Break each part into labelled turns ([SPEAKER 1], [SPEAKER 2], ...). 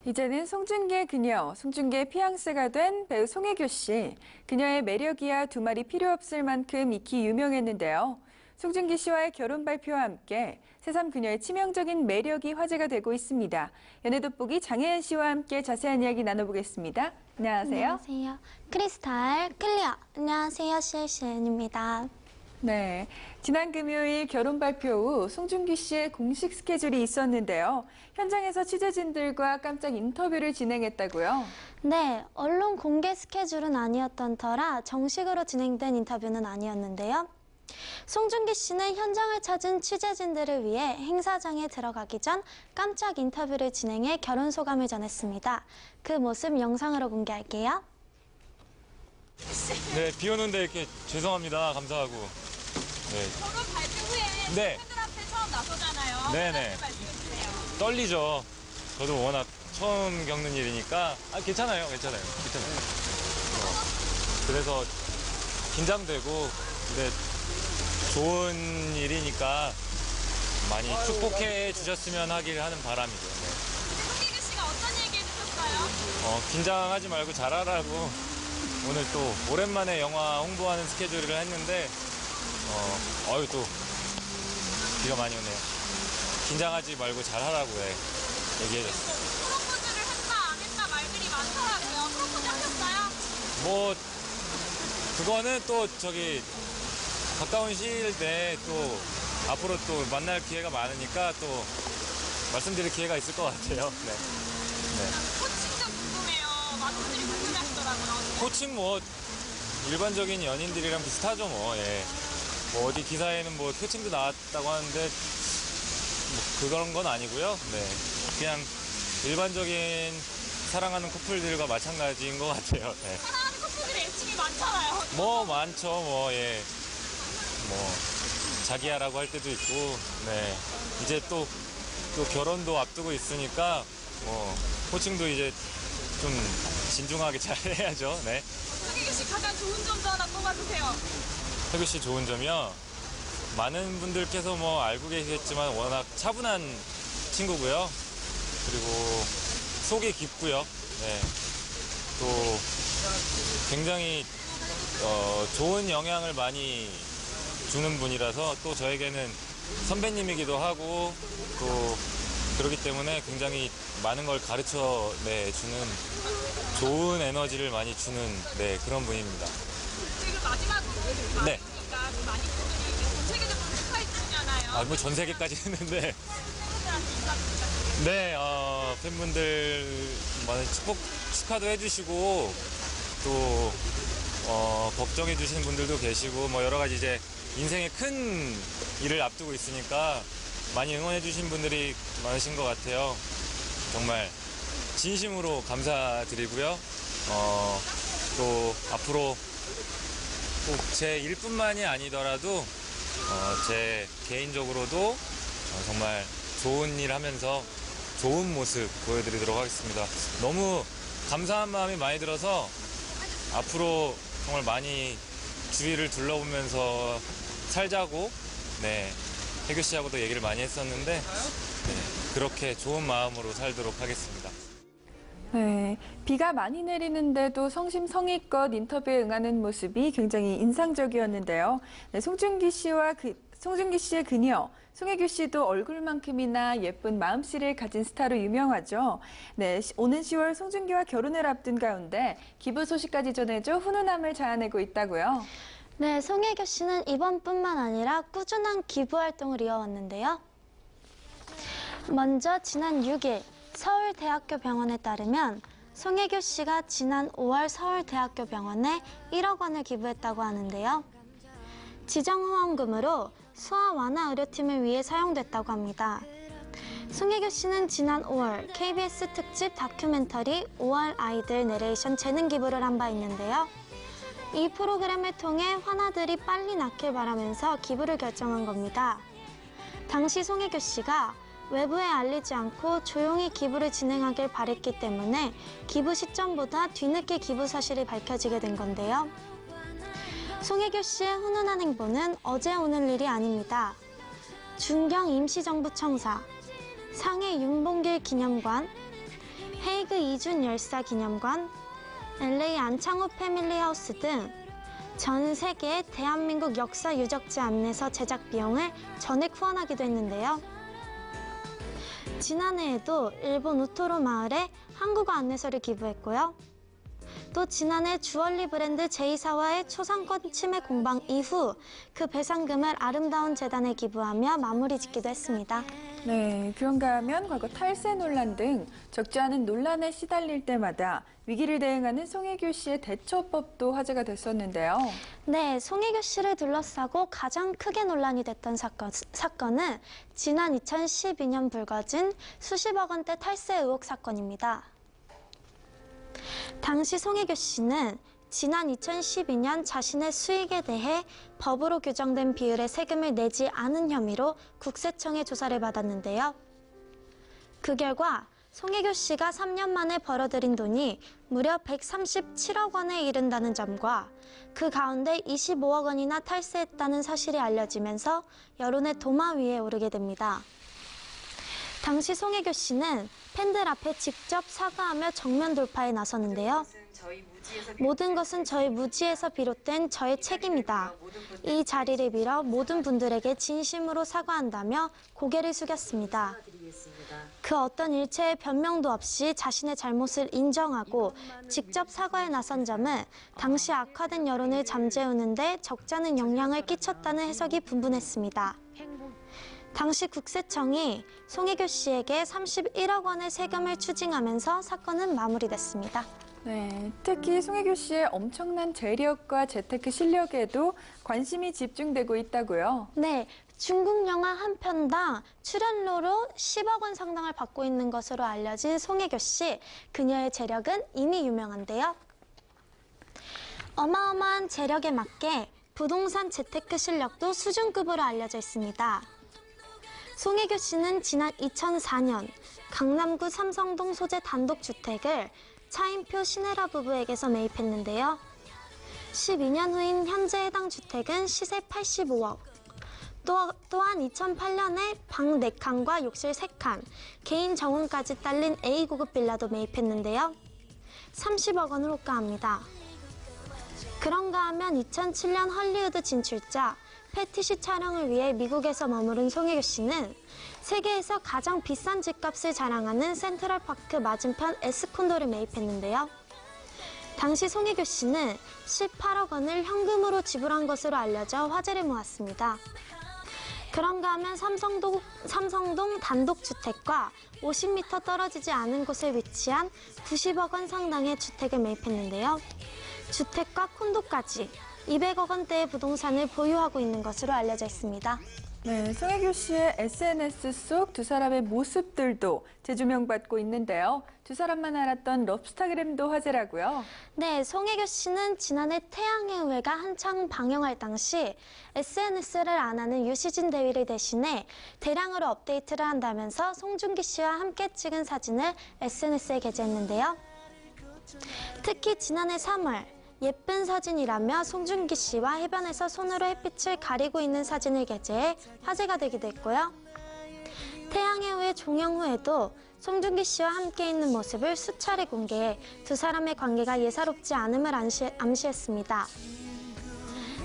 [SPEAKER 1] 이제는 송중기의 그녀, 송중기의 피앙세가 된 배우 송혜교 씨. 그녀의 매력이야 두 말이 필요 없을 만큼 익히 유명했는데요. 송중기 씨와의 결혼 발표와 함께 새삼 그녀의 치명적인 매력이 화제가 되고 있습니다. 연애 돋보기 장혜연 씨와 함께 자세한 이야기 나눠보겠습니다. 안녕하세요.
[SPEAKER 2] 안녕하세요. 크리스탈 클리어. 안녕하세요. CLCN입니다.
[SPEAKER 1] 네, 지난 금요일 결혼 발표 후 송중기 씨의 공식 스케줄이 있었는데요. 현장에서 취재진들과 깜짝 인터뷰를 진행했다고요?
[SPEAKER 2] 네, 언론 공개 스케줄은 아니었던 터라 정식으로 진행된 인터뷰는 아니었는데요. 송중기 씨는 현장을 찾은 취재진들을 위해 행사장에 들어가기 전 깜짝 인터뷰를 진행해 결혼 소감을 전했습니다. 그 모습 영상으로 공개할게요.
[SPEAKER 3] 네, 비 오는데 이렇게 죄송합니다. 감사하고. 네.
[SPEAKER 4] 결혼 발표 후에
[SPEAKER 3] 네.
[SPEAKER 4] 팬들 앞에 처음 나서잖아요.
[SPEAKER 3] 네네.
[SPEAKER 4] 말씀해주세요.
[SPEAKER 3] 떨리죠. 저도 워낙 처음 겪는 일이니까 괜찮아요. 그래서 긴장되고 근데 좋은 일이니까 많이 축복해 주셨으면 하는 바람이죠. 네.
[SPEAKER 4] 송혜교 씨가 어떤 얘기 해주셨어요?
[SPEAKER 3] 긴장하지 말고 잘하라고 오늘 또 오랜만에 영화 홍보하는 스케줄을 했는데 또 비가 많이 오네요. 긴장하지 말고 잘하라고 얘기해줬어요.
[SPEAKER 4] 프로포즈를 했다 안 했다 말들이 많더라고요. 프로포즈 하셨어요?
[SPEAKER 3] 뭐 그거는 또 가까운 시일 내에 또 앞으로 또 만날 기회가 많으니까 또 말씀드릴 기회가 있을 것 같아요. 네.
[SPEAKER 4] 코칭도 궁금해요. 많은 분들이 궁금해하시더라고요.
[SPEAKER 3] 코칭 뭐 일반적인 연인들이랑 비슷하죠 뭐. 예. 뭐 어디 기사에는 뭐 코칭도 나왔다고 하는데 뭐 그런 건 아니고요. 네. 그냥 일반적인 사랑하는 커플들과 마찬가지인 것 같아요. 네.
[SPEAKER 4] 사랑하는 커플들의 애칭이 많잖아요.
[SPEAKER 3] 뭐 많죠 뭐. 예. 뭐 자기야라고 할 때도 있고. 네. 이제 또 결혼도 앞두고 있으니까 뭐 코칭도 이제 좀 진중하게 잘 해야죠. 네.
[SPEAKER 4] 송혜교 씨 가장 좋은 점도 하나 꼽아주세요.
[SPEAKER 3] 혜교 씨 좋은 점이요. 많은 분들께서 뭐 알고 계시겠지만 워낙 차분한 친구고요. 그리고 속이 깊고요. 네. 또 굉장히 좋은 영향을 많이 주는 분이라서 또 저에게는 선배님이기도 하고 또 그렇기 때문에 굉장히 많은 걸 가르쳐 주는 좋은 에너지를 많이 주는 그런 분입니다.
[SPEAKER 4] 지금 마지막으로
[SPEAKER 3] 네.
[SPEAKER 4] 많이 분들이 전 세계적으로 축하해 주시잖아요.
[SPEAKER 3] 뭐 전 세계까지 했는데
[SPEAKER 4] 팬분들한테 인사 부탁드립니다.
[SPEAKER 3] 네, 팬분들 많이 축하도 해주시고 또 걱정해 주시는 분들도 계시고 뭐 여러 가지 이제 인생의 큰 일을 앞두고 있으니까 많이 응원해 주신 분들이 많으신 것 같아요. 정말 진심으로 감사드리고요. 또 앞으로 꼭 제 일뿐만이 아니더라도 제 개인적으로도 정말 좋은 일 하면서 좋은 모습 보여드리도록 하겠습니다. 너무 감사한 마음이 많이 들어서 앞으로 정말 많이 주위를 둘러보면서 살자고 혜교 씨하고도 얘기를 많이 했었는데 그렇게 좋은 마음으로 살도록 하겠습니다.
[SPEAKER 1] 네, 비가 많이 내리는데도 성심성의껏 인터뷰에 응하는 모습이 굉장히 인상적이었는데요. 네, 송중기 씨의 그녀, 송혜교 씨도 얼굴만큼이나 예쁜 마음씨를 가진 스타로 유명하죠. 네, 오는 10월 송중기와 결혼을 앞둔 가운데 기부 소식까지 전해줘 훈훈함을 자아내고 있다고요.
[SPEAKER 2] 네, 송혜교 씨는 이번뿐만 아니라 꾸준한 기부 활동을 이어왔는데요. 먼저 지난 6일 서울대학교 병원에 따르면 송혜교 씨가 지난 5월 서울대학교 병원에 1억 원을 기부했다고 하는데요. 지정후원금으로 소아 완화 의료팀을 위해 사용됐다고 합니다. 송혜교 씨는 지난 5월 KBS 특집 다큐멘터리 5월 아이들 내레이션 재능 기부를 한 바 있는데요. 이 프로그램을 통해 환아들이 빨리 낫길 바라면서 기부를 결정한 겁니다. 당시 송혜교 씨가 외부에 알리지 않고 조용히 기부를 진행하길 바랬기 때문에 기부 시점보다 뒤늦게 기부 사실이 밝혀지게 된 건데요. 송혜교 씨의 훈훈한 행보는 어제 오늘 일이 아닙니다. 중경 임시정부 청사, 상해 윤봉길 기념관, 헤이그 이준 열사 기념관, LA 안창호 패밀리 하우스 등 전 세계 대한민국 역사 유적지 안내서 제작 비용을 전액 후원하기도 했는데요. 지난해에도 일본 우토로 마을에 한국어 안내서를 기부했고요. 또 지난해 주얼리 브랜드 제2사와의 초상권 침해 공방 이후 그 배상금을 아름다운 재단에 기부하며 마무리 짓기도 했습니다.
[SPEAKER 1] 네, 그런가 하면 과거 탈세 논란 등 적지 않은 논란에 시달릴 때마다 위기를 대응하는 송혜교 씨의 대처법도 화제가 됐었는데요.
[SPEAKER 2] 네, 송혜교 씨를 둘러싸고 가장 크게 논란이 됐던 사건은 지난 2012년 불거진 수십억 원대 탈세 의혹 사건입니다. 당시 송혜교 씨는 지난 2012년 자신의 수익에 대해 법으로 규정된 비율의 세금을 내지 않은 혐의로 국세청의 조사를 받았는데요. 그 결과 송혜교 씨가 3년 만에 벌어들인 돈이 무려 137억 원에 이른다는 점과 그 가운데 25억 원이나 탈세했다는 사실이 알려지면서 여론의 도마 위에 오르게 됩니다. 당시 송혜교 씨는 팬들 앞에 직접 사과하며 정면 돌파에 나서는데요. 모든 것은 저희 무지에서 비롯된 저의 책임이다. 이 자리를 빌어 모든 분들에게 진심으로 사과한다며 고개를 숙였습니다. 그 어떤 일체의 변명도 없이 자신의 잘못을 인정하고 직접 사과에 나선 점은 당시 악화된 여론을 잠재우는 데 적지 않은 영향을 끼쳤다는 해석이 분분했습니다. 당시 국세청이 송혜교 씨에게 31억 원의 세금을 추징하면서 사건은 마무리됐습니다.
[SPEAKER 1] 네, 특히 송혜교 씨의 엄청난 재력과 재테크 실력에도 관심이 집중되고 있다고요.
[SPEAKER 2] 네, 중국 영화 한 편당 출연료로 10억 원 상당을 받고 있는 것으로 알려진 송혜교 씨, 그녀의 재력은 이미 유명한데요. 어마어마한 재력에 맞게 부동산 재테크 실력도 수준급으로 알려져 있습니다. 송혜교 씨는 지난 2004년 강남구 삼성동 소재 단독주택을 차인표 신혜라 부부에게서 매입했는데요. 12년 후인 현재 해당 주택은 시세 85억. 또한 2008년에 방 4칸과 욕실 3칸, 개인 정원까지 딸린 A고급 빌라도 매입했는데요. 30억 원을 호가합니다. 그런가 하면 2007년 헐리우드 진출자 패티시 촬영을 위해 미국에서 머무른 송혜교 씨는 세계에서 가장 비싼 집값을 자랑하는 센트럴파크 맞은편 에스콘도를 매입했는데요. 당시 송혜교 씨는 18억 원을 현금으로 지불한 것으로 알려져 화제를 모았습니다. 그런가 하면 삼성동 단독주택과 50m 떨어지지 않은 곳에 위치한 90억 원 상당의 주택을 매입했는데요. 주택과 콘도까지 200억 원대의 부동산을 보유하고 있는 것으로 알려져 있습니다.
[SPEAKER 1] 네, 송혜교 씨의 SNS 속 두 사람의 모습들도 재조명받고 있는데요. 두 사람만 알았던 럽스타그램도 화제라고요.
[SPEAKER 2] 네, 송혜교 씨는 지난해 태양의 후예가 한창 방영할 당시 SNS를 안 하는 유시진 대위를 대신해 대량으로 업데이트를 한다면서 송중기 씨와 함께 찍은 사진을 SNS에 게재했는데요. 특히 지난해 3월 예쁜 사진이라며 송중기 씨와 해변에서 손으로 햇빛을 가리고 있는 사진을 게재해 화제가 되기도 했고요. 태양의 후예 종영 후에도 송중기 씨와 함께 있는 모습을 수차례 공개해 두 사람의 관계가 예사롭지 않음을 암시했습니다.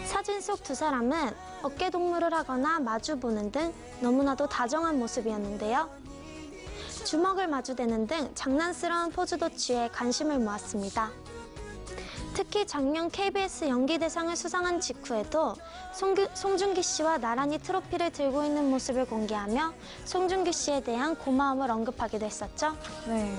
[SPEAKER 2] 사진 속 두 사람은 어깨동무를 하거나 마주보는 등 너무나도 다정한 모습이었는데요. 주먹을 마주대는 등 장난스러운 포즈도 취해 관심을 모았습니다. 특히 작년 KBS 연기대상을 수상한 직후에도 송중기 씨와 나란히 트로피를 들고 있는 모습을 공개하며 송중기 씨에 대한 고마움을 언급하기도 했었죠.
[SPEAKER 1] 네,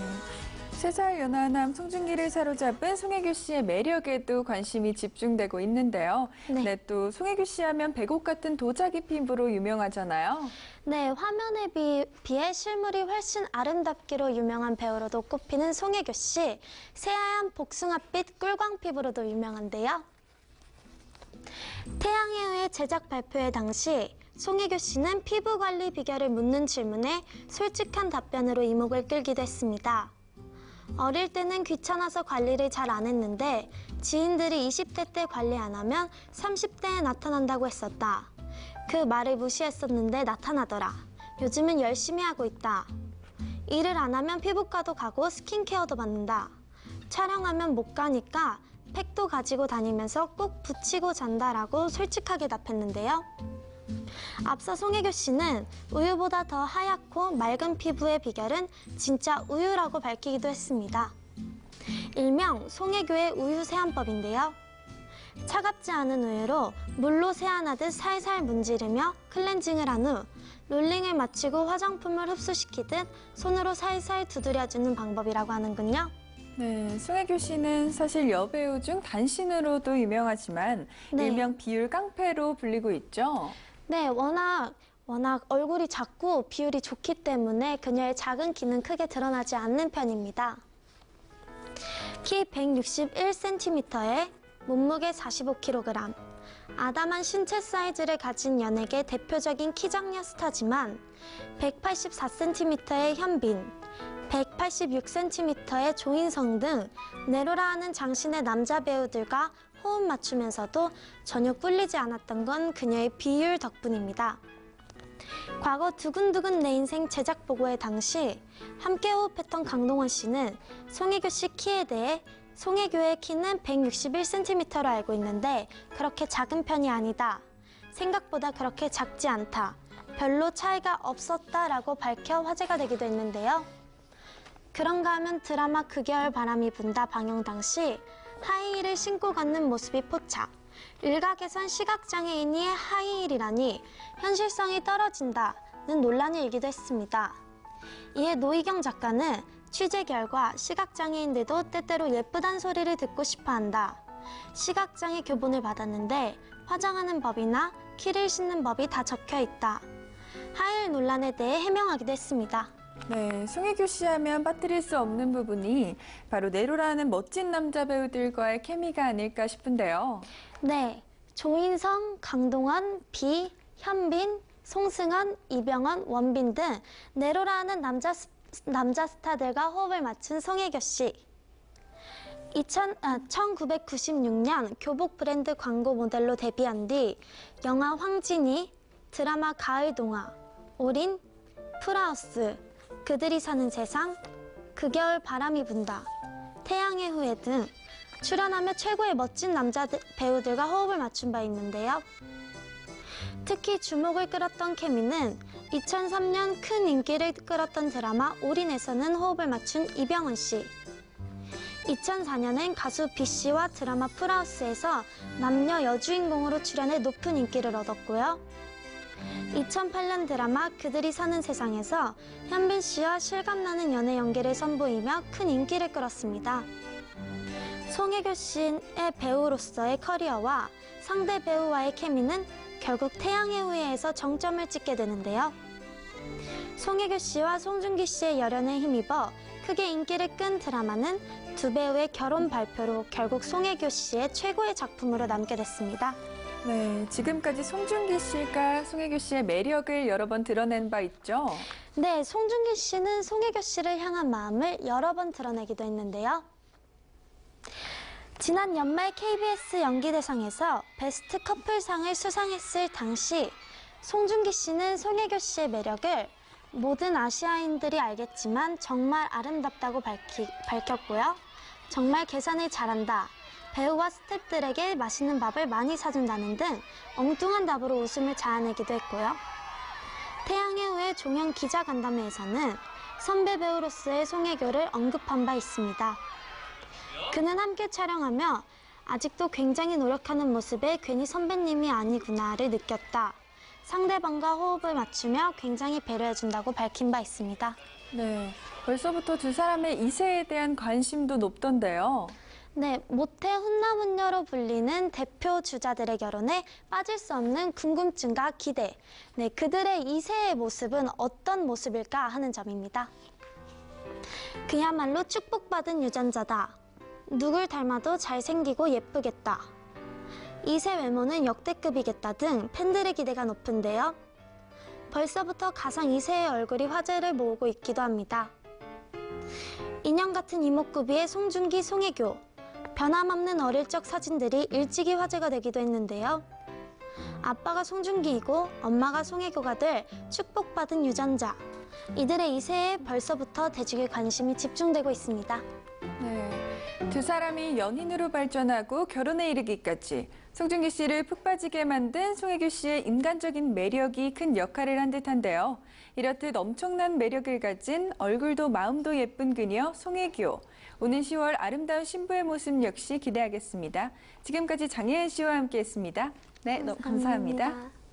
[SPEAKER 1] 3살 연하남 송중기를 사로잡은 송혜교 씨의 매력에도 관심이 집중되고 있는데요.
[SPEAKER 2] 네.
[SPEAKER 1] 또 송혜교 씨 하면 백옥 같은 도자기 피부로 유명하잖아요.
[SPEAKER 2] 네, 화면에 비해 실물이 훨씬 아름답기로 유명한 배우로도 꼽히는 송혜교 씨, 새하얀 복숭아빛 꿀광 피부로도 유명한데요. 태양의 후예 제작 발표회 당시 송혜교 씨는 피부 관리 비결을 묻는 질문에 솔직한 답변으로 이목을 끌기도 했습니다. 어릴 때는 귀찮아서 관리를 잘 안 했는데 지인들이 20대 때 관리 안 하면 30대에 나타난다고 했었다. 그 말을 무시했었는데 나타나더라. 요즘은 열심히 하고 있다. 일을 안 하면 피부과도 가고 스킨케어도 받는다. 촬영하면 못 가니까 팩도 가지고 다니면서 꼭 붙이고 잔다라고 솔직하게 답했는데요. 앞서 송혜교 씨는 우유보다 더 하얗고 맑은 피부의 비결은 진짜 우유라고 밝히기도 했습니다. 일명 송혜교의 우유 세안법인데요. 차갑지 않은 우유로 물로 세안하듯 살살 문지르며 클렌징을 한 후 롤링을 마치고 화장품을 흡수시키듯 손으로 살살 두드려주는 방법이라고 하는군요.
[SPEAKER 1] 네, 송혜교 씨는 사실 여배우 중 단신으로도 유명하지만
[SPEAKER 2] 네.
[SPEAKER 1] 일명 비율 깡패로 불리고 있죠.
[SPEAKER 2] 네, 워낙 얼굴이 작고 비율이 좋기 때문에 그녀의 작은 키는 크게 드러나지 않는 편입니다. 키 161cm에 몸무게 45kg, 아담한 신체 사이즈를 가진 연예계 대표적인 키장녀 스타지만 184cm의 현빈, 186cm의 조인성 등 내로라 하는 장신의 남자 배우들과 호흡 맞추면서도 전혀 꿀리지 않았던 건 그녀의 비율 덕분입니다. 과거 두근두근 내 인생 제작 보고회 당시 함께 호흡했던 강동원 씨는 송혜교 씨 키에 대해 송혜교의 키는 161cm로 알고 있는데 그렇게 작은 편이 아니다. 생각보다 그렇게 작지 않다. 별로 차이가 없었다라고 밝혀 화제가 되기도 했는데요. 그런가 하면 드라마 그 겨울 바람이 분다 방영 당시 하이힐을 신고 걷는 모습이 포착. 일각에선 시각장애인이 하이힐이라니 현실성이 떨어진다는 논란이 일기도 했습니다. 이에 노희경 작가는 취재 결과 시각장애인들도 때때로 예쁘단 소리를 듣고 싶어한다. 시각장애 교본을 받았는데 화장하는 법이나 키를 씻는 법이 다 적혀 있다. 하이힐 논란에 대해 해명하기도 했습니다.
[SPEAKER 1] 네, 송혜교 씨 하면 빠뜨릴 수 없는 부분이 바로 내로라는 멋진 남자 배우들과의 케미가 아닐까 싶은데요.
[SPEAKER 2] 네, 조인성, 강동원, 비, 현빈, 송승헌, 이병헌, 원빈 등 내로라 하는 남자 스타들과 호흡을 맞춘 송혜교 씨. 1996년 교복 브랜드 광고 모델로 데뷔한 뒤 영화 황진이, 드라마 가을 동화, 올인, 풀하우스, 그들이 사는 세상, 그 겨울 바람이 분다, 태양의 후예 등 출연하며 최고의 멋진 남자 배우들과 호흡을 맞춘 바 있는데요. 특히 주목을 끌었던 케미는 2003년 큰 인기를 끌었던 드라마 올인에서는 호흡을 맞춘 이병헌 씨, 2004년엔 가수 B씨와 드라마 풀하우스에서 남녀 여주인공으로 출연해 높은 인기를 얻었고요. 2008년 드라마 그들이 사는 세상에서 현빈 씨와 실감나는 연애 연기를 선보이며 큰 인기를 끌었습니다. 송혜교 씨의 배우로서의 커리어와 상대 배우와의 케미는 결국 태양의 후예에서 정점을 찍게 되는데요. 송혜교 씨와 송중기 씨의 열연에 힘입어 크게 인기를 끈 드라마는 두 배우의 결혼 발표로 결국 송혜교 씨의 최고의 작품으로 남게 됐습니다.
[SPEAKER 1] 네, 지금까지 송중기 씨가 송혜교 씨의 매력을 여러 번 드러낸 바 있죠.
[SPEAKER 2] 네, 송중기 씨는 송혜교 씨를 향한 마음을 여러 번 드러내기도 했는데요. 지난 연말 KBS 연기대상에서 베스트 커플상을 수상했을 당시 송중기 씨는 송혜교 씨의 매력을 모든 아시아인들이 알겠지만 정말 아름답다고 밝혔고요. 정말 계산을 잘한다. 배우와 스태프들에게 맛있는 밥을 많이 사준다는 등 엉뚱한 답으로 웃음을 자아내기도 했고요. 태양의 후예 종영 기자간담회에서는 선배 배우로서의 송혜교를 언급한 바 있습니다. 그는 함께 촬영하며 아직도 굉장히 노력하는 모습에 괜히 선배님이 아니구나를 느꼈다. 상대방과 호흡을 맞추며 굉장히 배려해준다고 밝힌 바 있습니다.
[SPEAKER 1] 네, 벌써부터 두 사람의 이세에 대한 관심도 높던데요.
[SPEAKER 2] 네, 모태 훈남훈녀로 불리는 대표 주자들의 결혼에 빠질 수 없는 궁금증과 기대. 네, 그들의 이세의 모습은 어떤 모습일까 하는 점입니다. 그야말로 축복받은 유전자다. 누굴 닮아도 잘생기고 예쁘겠다. 이세 외모는 역대급이겠다 등 팬들의 기대가 높은데요. 벌써부터 가상 이세의 얼굴이 화제를 모으고 있기도 합니다. 인형 같은 이목구비의 송중기, 송혜교. 변함없는 어릴 적 사진들이 일찍이 화제가 되기도 했는데요. 아빠가 송중기이고 엄마가 송혜교가 될 축복받은 유전자. 이들의 이세에 벌써부터 대중의 관심이 집중되고 있습니다.
[SPEAKER 1] 네, 두 사람이 연인으로 발전하고 결혼에 이르기까지 송중기 씨를 푹 빠지게 만든 송혜교 씨의 인간적인 매력이 큰 역할을 한 듯한데요. 이렇듯 엄청난 매력을 가진 얼굴도 마음도 예쁜 그녀 송혜교. 오는 10월 아름다운 신부의 모습 역시 기대하겠습니다. 지금까지 장혜은 씨와 함께했습니다. 네, 감사합니다.